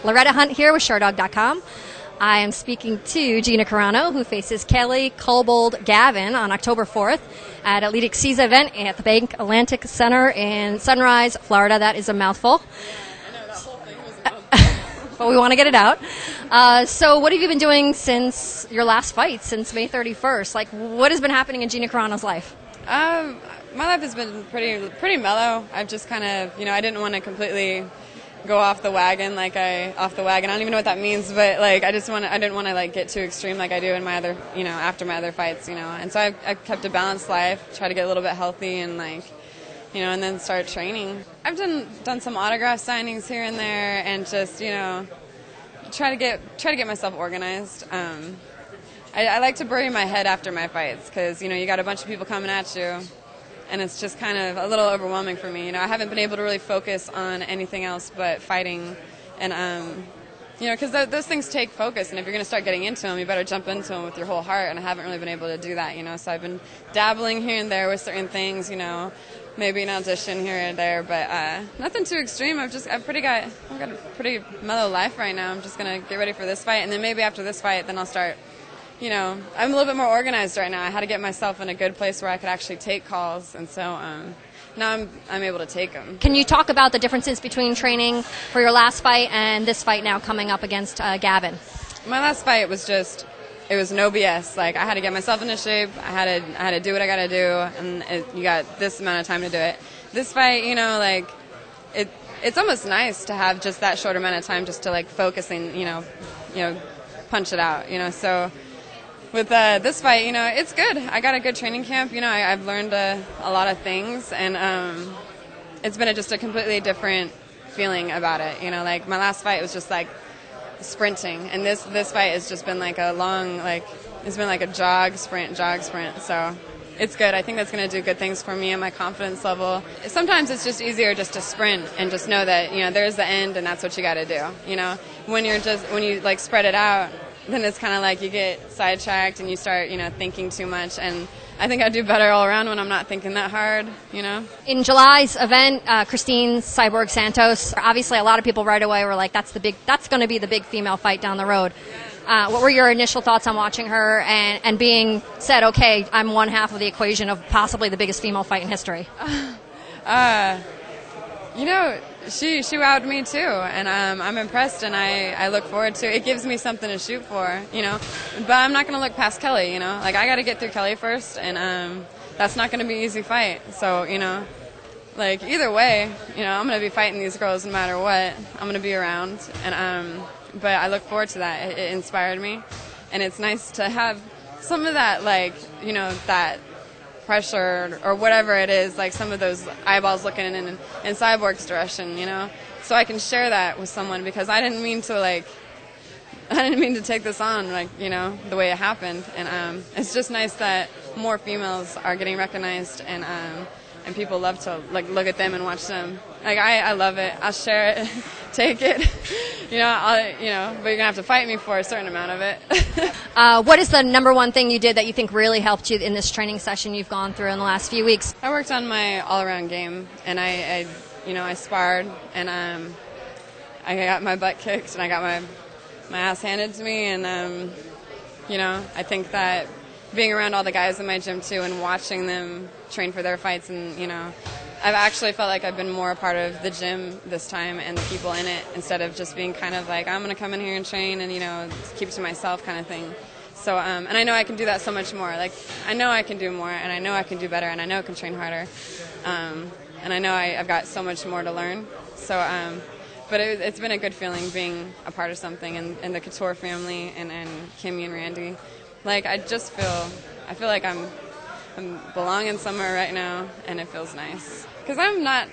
Loretta Hunt here with showdown.com. I am speaking to Gina Carano, who faces Kelly Kobald Gavin on October 4th at EliteXC's event at the BankAtlantic Center in Sunrise, Florida. That is a mouthful. I know, that whole thing was a mouthful. But we want to get it out. So what have you been doing since your last fight, since May 31st? Like, what has been happening in Gina Carano's life? My life has been pretty mellow. I've just kind of, I didn't want to completely go off the wagon. I don't even know what that means, but I didn't want to get too extreme like I do in my other, after my other fights, And so I've kept a balanced life, try to get a little bit healthy and and then start training. I've done some autograph signings here and there, and just try to get myself organized. I like to bury my head after my fights because you got a bunch of people coming at you, and it's just kind of a little overwhelming for me. I haven't been able to really focus on anything else but fighting, and because those things take focus, and if you're going to start getting into them, you better jump into them with your whole heart. And I haven't really been able to do that. So I've been dabbling here and there with certain things. Maybe an audition here and there, but nothing too extreme. I've got a pretty mellow life right now. I'm just gonna get ready for this fight, and then maybe after this fight, then I'll start. I'm a little bit more organized right now. I had to get myself in a good place where I could actually take calls, and so now I'm able to take them. Can you talk about the differences between training for your last fight and this fight now coming up against Gavin? My last fight was it was no BS. I had to get myself into shape. I had to do what I got to do, and you got this amount of time to do it. This fight, it's almost nice to have just that short amount of time just to focus and punch it out. So with this fight, it's good. I got a good training camp. I've learned a lot of things, and it's been just a completely different feeling about it. My last fight was just sprinting, and this fight has just been a long, it's been a jog sprint. So it's good. I think that's going to do good things for me and my confidence level. Sometimes it's just easier just to sprint and just know that there's the end, and that's what you got to do. When you spread it out, then it's kind of you get sidetracked and you start thinking too much. And I think I do better all around when I'm not thinking that hard. In July's event, Cristiane, Cyborg, Santos. Obviously, a lot of people right away were like, "That's going to be the big female fight down the road." What were your initial thoughts on watching her and being said, "Okay, I'm one half of the equation of possibly the biggest female fight in history"? She wowed me too, and I'm impressed, and I look forward to it. It gives me something to shoot for, But I'm not going to look past Kelly, I got to get through Kelly first, and that's not going to be an easy fight. So, either way, I'm going to be fighting these girls no matter what. I'm going to be around, and but I look forward to that. It inspired me, and it's nice to have some of that, that pressure or whatever it is, some of those eyeballs looking in Cyborg's direction, so I can share that with someone, because I didn't mean to take this on, the way it happened, and it's just nice that more females are getting recognized, and people love to look at them and watch them. I love it. I'll share it, take it, but you're gonna have to fight me for a certain amount of it. What is the number one thing you did that you think really helped you in this training session you've gone through in the last few weeks? I worked on my all-around game, and I sparred, and I got my butt kicked, and I got my ass handed to me, and I think that being around all the guys in my gym too and watching them train for their fights, and I've actually felt like I've been more a part of the gym this time and the people in it, instead of just being kind of I'm going to come in here and train and keep to myself kind of thing. So and I know I can do that so much more. I know I can do more, and I know I can do better, and I know I can train harder, and I know I've got so much more to learn. So but it's been a good feeling being a part of something, and the Couture family and Kimmy and Randy. I feel like I'm belonging somewhere right now, and it feels nice. Because I'm not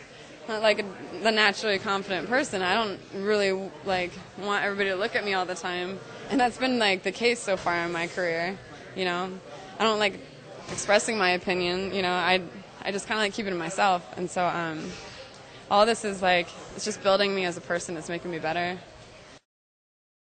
the naturally confident person. I don't really want everybody to look at me all the time, and that's been the case so far in my career. I don't like expressing my opinion. I just kind of keep it to myself, and so all this is it's just building me as a person. It's making me better.